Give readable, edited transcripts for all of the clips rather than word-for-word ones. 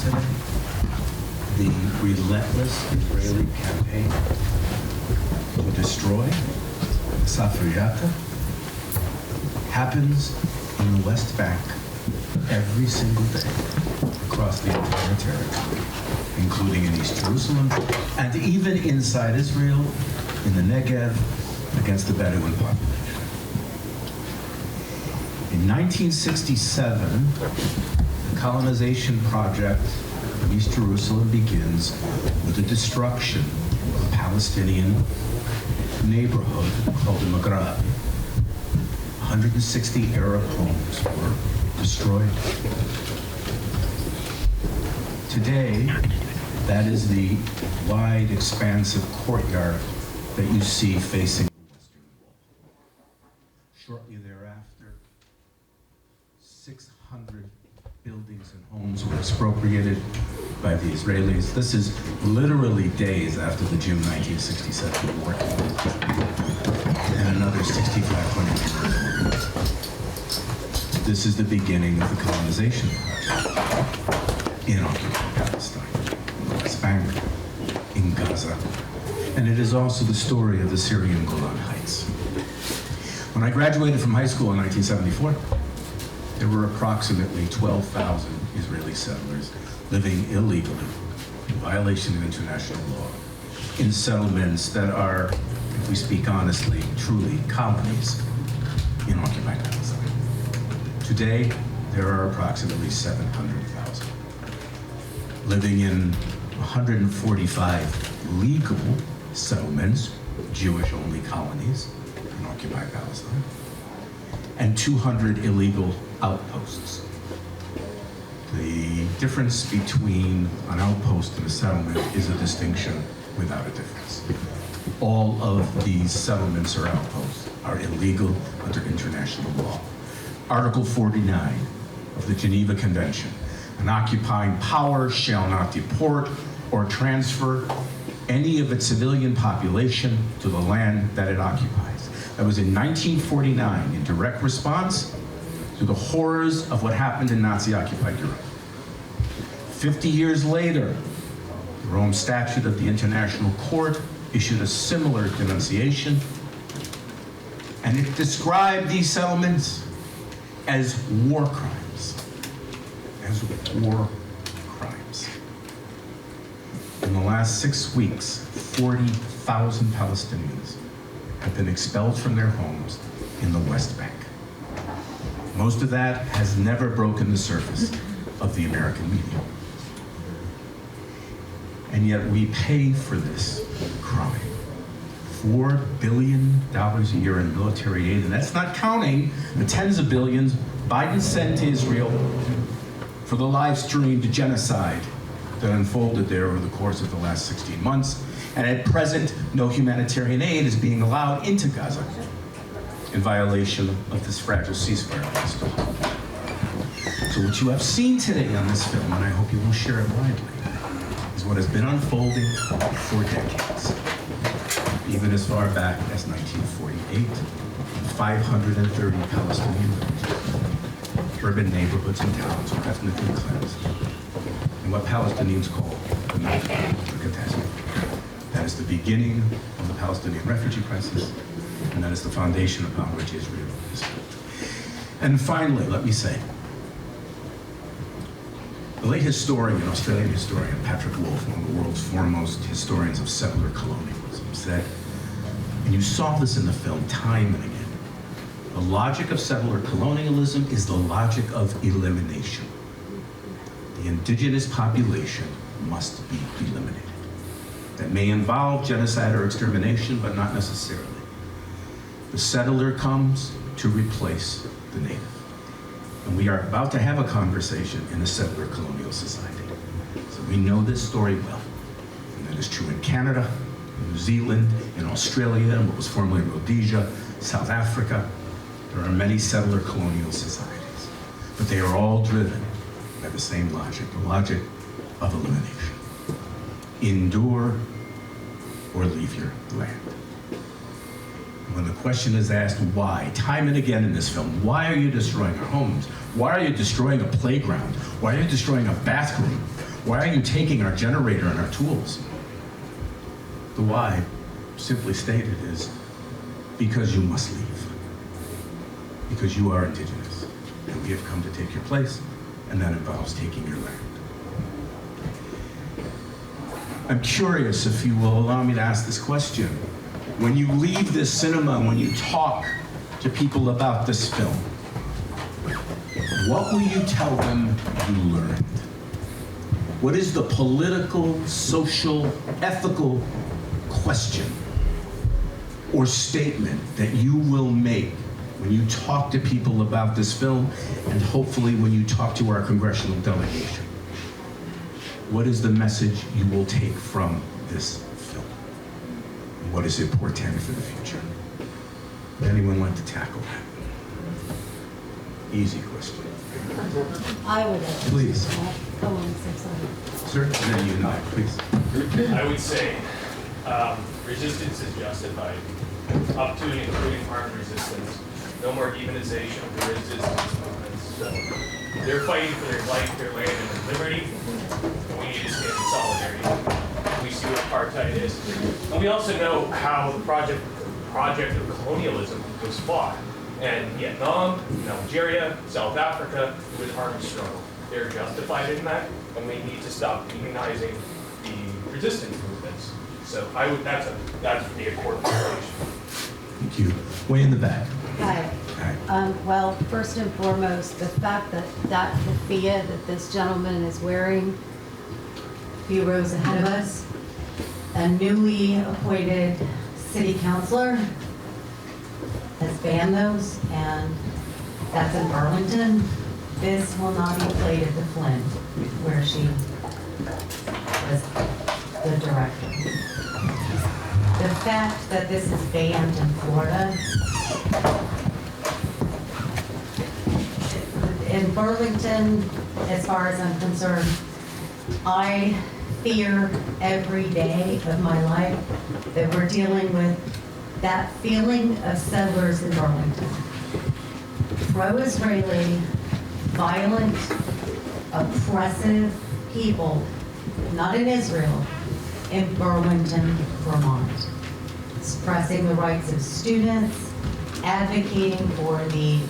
today. The relentless Israeli campaign to destroy Safriyata happens in the West Bank every single day across the entire territory, including in East Jerusalem, and even inside Israel, in the Negev, against the Bedouin population. In 1967, the colonization project of East Jerusalem begins with the destruction of a Palestinian neighborhood called the Maghrab. 160 Arab homes were destroyed. Today, that is the wide, expansive courtyard that you see facing the Western Wall. Shortly thereafter, 600 buildings and homes were expropriated by the Israelis. This is literally days after the June 1967 war. And another 6,500. This is the beginning of the colonization project in occupied Palestine, in the West Bank, in Gaza. And it is also the story of the Syrian Golan Heights. When I graduated from high school in 1974, there were approximately 12,000 Israeli settlers living illegally in violation of international law in settlements that are, if we speak honestly, truly colonies in occupied Palestine. Today, there are approximately 700,000 living in 145 legal settlements, Jewish-only colonies in occupied Palestine, and 200 illegal outposts. The difference between an outpost and a settlement is a distinction without a difference. All of these settlements or outposts are illegal under international law. Article 49 of the Geneva Convention: an occupying power shall not deport or transfer any of its civilian population to the land that it occupies. That was in 1949 in direct response to the horrors of what happened in Nazi-occupied Europe. 50 years later, the Rome Statute of the International Court issued a similar denunciation, and it described these settlements as war crimes. As war crimes. In the last 6 weeks, 40,000 Palestinians have been expelled from their homes in the West Bank. Most of that has never broken the surface of the American media. And yet we pay for this crime. $4 billion a year in military aid, and that's not counting the tens of billions Biden sent to Israel for the live-streamed genocide that unfolded there over the course of the last 16 months. And at present, no humanitarian aid is being allowed into Gaza in violation of this fragile ceasefire installed. So what you have seen today on this film, and I hope you will share it widely, is what has been unfolding for decades. Even as far back as 1948, 530 Palestinian villages, urban neighborhoods and towns were ethnically cleansed, and what Palestinians call the Nakba catastrophe. That is the beginning of the Palestinian refugee crisis, and that is the foundation upon which Israel is built. And finally, let me say, the late historian, Australian historian, Patrick Wolf, one of the world's foremost historians of settler colonialism, said, and you saw this in the film time and again, the logic of settler colonialism is the logic of elimination. The indigenous population must be eliminated. That may involve genocide or extermination, but not necessarily. The settler comes to replace the native. And we are about to have a conversation in a settler colonial society. So we know this story well. And that is true in Canada, in New Zealand, in Australia, and what was formerly Rhodesia, South Africa. There are many settler colonial societies, but they are all driven by the same logic, the logic of elimination. Endure or leave your land. When the question is asked why, time and again in this film, why are you destroying our homes? Why are you destroying a playground? Why are you destroying a bathroom? Why are you taking our generator and our tools? The why, simply stated, is because you must leave. Because you are indigenous, and we have come to take your place, and that involves taking your land. I'm curious if you will allow me to ask this question. When you leave this cinema, when you talk to people about this film, what will you tell them you learned? What is the political, social, ethical question or statement that you will make when you talk to people about this film, and hopefully when you talk to our congressional delegation? What is the message you will take from this film? What is important for the future? Would anyone like to tackle that? Easy question. I would. Please. Go on, say Sir, then you know, please. I would say resistance is justified, up to and including armed resistance. No more demonization of the resistance movements. They're fighting for their life, their land, and their liberty, and we need to stand in solidarity. We see what apartheid is. And we also know how the project of colonialism was fought. And Vietnam, Algeria, South Africa, it was armed struggle. They're justified in that, and we need to stop demonizing the resistance movements. So that's the important situation. Thank you. Way in the back. Hi. Hi. Well, first and foremost, the fact that the keffiyeh that this gentleman is wearing a few rows ahead of us, a newly appointed city councilor has banned those, and that's in Burlington. This will not be played at the Flint, where she was the director. The fact that this is banned in Florida, in Burlington, as far as I'm concerned, I fear every day of my life that we're dealing with that feeling of settlers in Burlington. Pro-Israeli, violent, oppressive people, not in Israel, in Burlington, Vermont. Suppressing the rights of students, advocating for the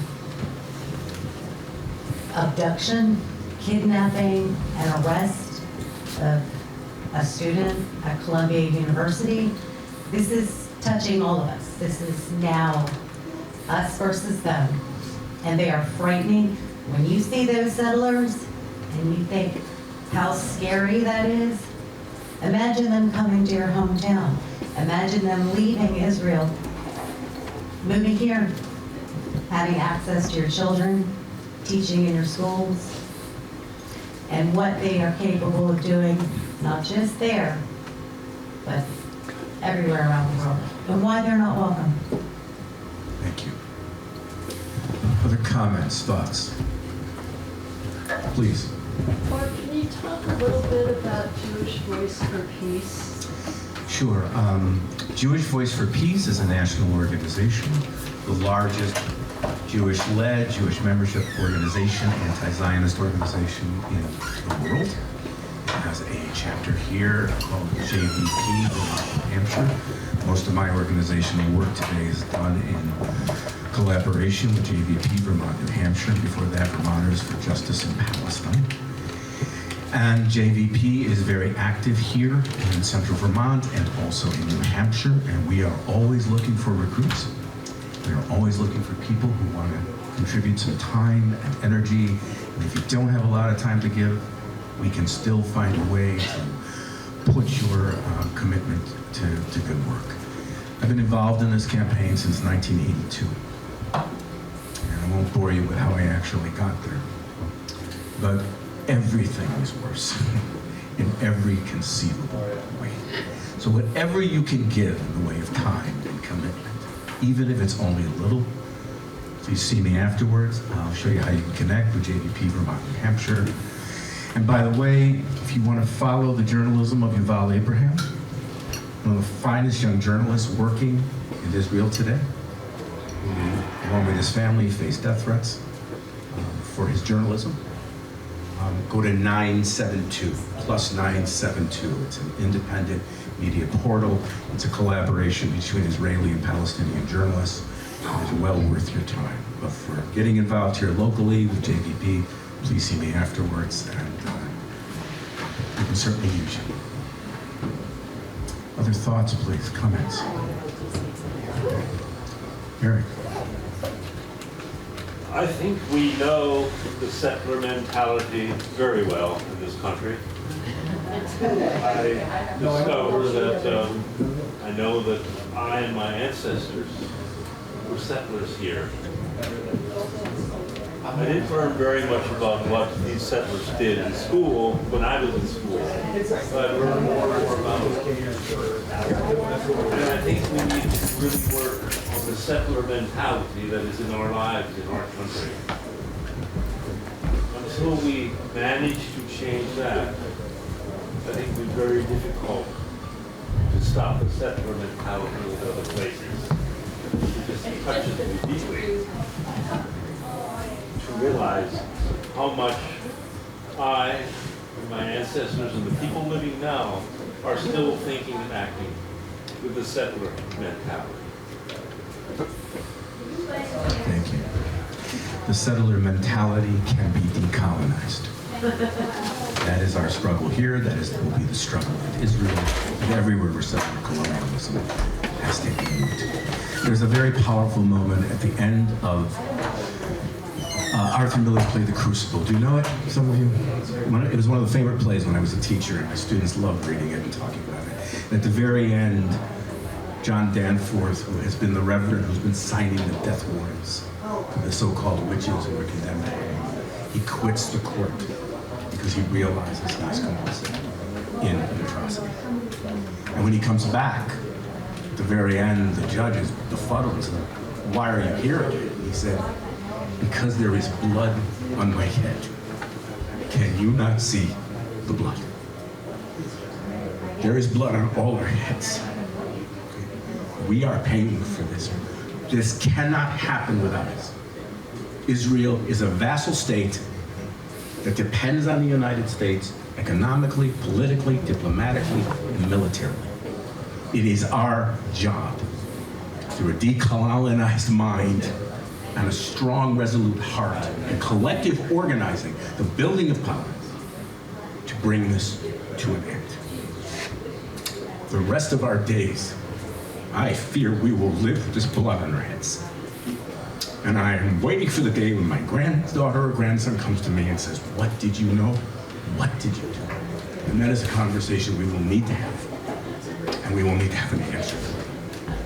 abduction, kidnapping, and arrest of a student at Columbia University. This is touching all of us. This is now us versus them. And they are frightening. When you see those settlers and you think how scary that is, imagine them coming to your hometown. Imagine them leaving Israel, moving here, having access to your children, teaching in your schools, and what they are capable of doing, not just there, but everywhere around the world, and why they're not welcome. Thank you. Other comments, thoughts? Please. Mark, can you talk a little bit about Jewish Voice for Peace? Sure. Jewish Voice for Peace is a national organization, the largest Jewish-led, Jewish membership organization, anti-Zionist organization in the world. It has a chapter here called JVP, Vermont, New Hampshire. Most of my organizational work today is done in collaboration with JVP, Vermont, New Hampshire. Before that, Vermonters for Justice in Palestine. And JVP is very active here in central Vermont and also in New Hampshire, and we are always looking for recruits. We are always looking for people who want to contribute some time and energy. And if you don't have a lot of time to give, we can still find a way to put your commitment to good work. I've been involved in this campaign since 1982. And I won't bore you with how I actually got there. But everything is worse in every conceivable way. So whatever you can give in the way of time and commitment, even if it's only a little, please see me afterwards. I'll show you how you can connect with JVP Vermont, New Hampshire. And by the way, if you want to follow the journalism of Yuval Abraham, one of the finest young journalists working in Israel today, who, along with his family, faced death threats for his journalism. go to 972, plus 972. It's an independent media portal. It's a collaboration between Israeli and Palestinian journalists. It's well worth your time. But for getting involved here locally with JPP, please see me afterwards, and we can certainly use you. Other thoughts, please, comments? Eric? I think we know the settler mentality very well in this country. I discovered that I know that I and my ancestors were settlers here. I didn't learn very much about what these settlers did in school when I was in school. But I learned more about it. And I think we need to really work on the settler mentality that is in our lives in our country. Until we manage to change that, I think it'll be very difficult to stop the settler mentality in other places. It just touches me deeply to realize how much I and my ancestors and the people living now are still thinking and acting with the settler mentality. Thank you. The settler mentality can be decolonized. That is our struggle here. That will be the struggle in Israel and everywhere where settler colonialism has taken root. There's a very powerful moment at the end of Arthur Miller's play, The Crucible. Do you know it, some of you? It was one of the favorite plays when I was a teacher, and my students loved reading it and talking about it. At the very end, John Danforth, who has been the reverend who's been signing the death warrants for the so-called witches who were condemned to hang, he quits the court because he realizes he's complicit in an atrocity. And when he comes back, at the very end, the judge is befuddled and says, "Why are you here again?" He said, "Because there is blood on my head. Can you not see the blood? There is blood on all our heads. We are paying for this. This cannot happen without us. Israel is a vassal state that depends on the United States economically, politically, diplomatically, and militarily. It is our job, through a decolonized mind and a strong, resolute heart, and collective organizing, the building of power, to bring this to an end. The rest of our days, I fear we will live with this blood on our heads. And I am waiting for the day when my granddaughter or grandson comes to me and says, "What did you know? What did you do?" And that is a conversation we will need to have. And we will need to have an answer.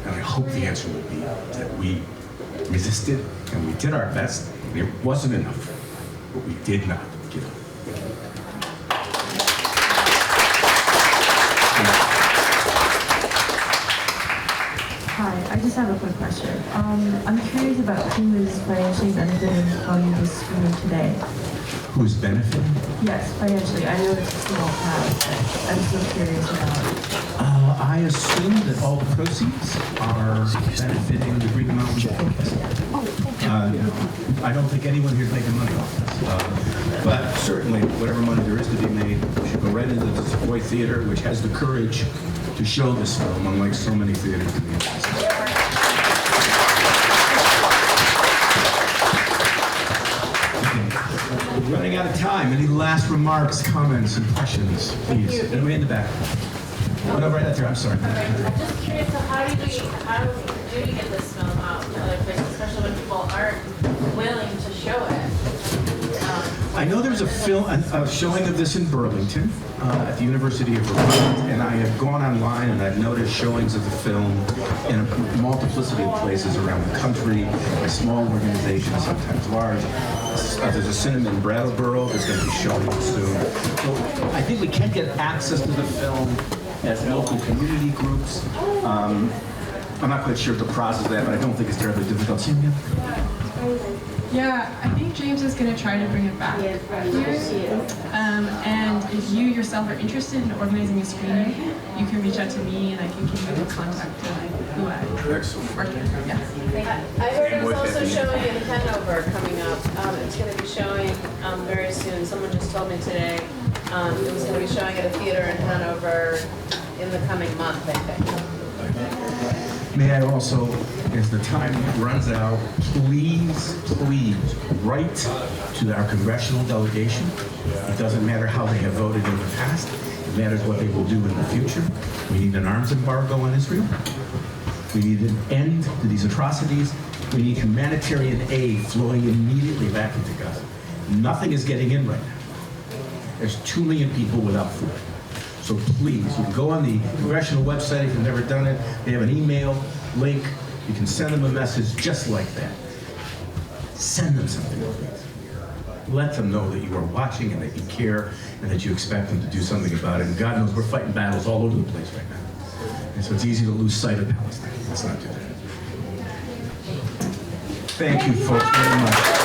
And I hope the answer will be that we resisted and we did our best. And it wasn't enough, but we did not give up. Hi, I just have a quick question. I'm curious about who is financially benefiting from this screening today. Who's benefiting? Yes, financially. I know it's a small crowd, but I'm still curious about it. I assume that all the proceeds are benefiting the Greek Mountain Film Festival. I don't think anyone here is making money off this. But certainly, whatever money there is to be made should go right into the Savoy Theater, which has the courage to show this film, unlike so many theaters in the United States. We're running out of time. Any last remarks, comments, impressions, please? Anybody in the back? Oh, no, right out there. I'm sorry. I'm just curious, so how do you get this film out to other places, especially when people aren't willing to show it? I know there's a showing of this in Burlington at the University of Vermont, and I have gone online and I've noticed showings of the film in a multiplicity of places around the country, by small organizations, sometimes large. There's a cinema in Brattleboro that's going to be showing it soon. So I think we can get access to the film as local community groups. I'm not quite sure of the process of that, but I don't think it's terribly difficult. Yeah, I think James is going to try to bring it back here. And if you yourself are interested in organizing a screening, you can reach out to me and I can give you the contact of who away. Working, yes. I heard it was also showing in Hanover coming up. It's going to be showing very soon. Someone just told me today. It was going to be showing at a theater in Hanover in the coming month, I think. May I also, as the time runs out, please write to our congressional delegation. It doesn't matter how they have voted in the past. It matters what they will do in the future. We need an arms embargo on Israel. We need an end to these atrocities. We need humanitarian aid flowing immediately back into Gaza. Nothing is getting in right now. There's 2 million people without food. So please, you can go on the congressional website if you've never done it. They have an email link. You can send them a message just like that. Send them something, please. Let them know that you are watching and that you care and that you expect them to do something about it. And God knows we're fighting battles all over the place right now. And so it's easy to lose sight of Palestine. Let's not do that. Thank you folks very much.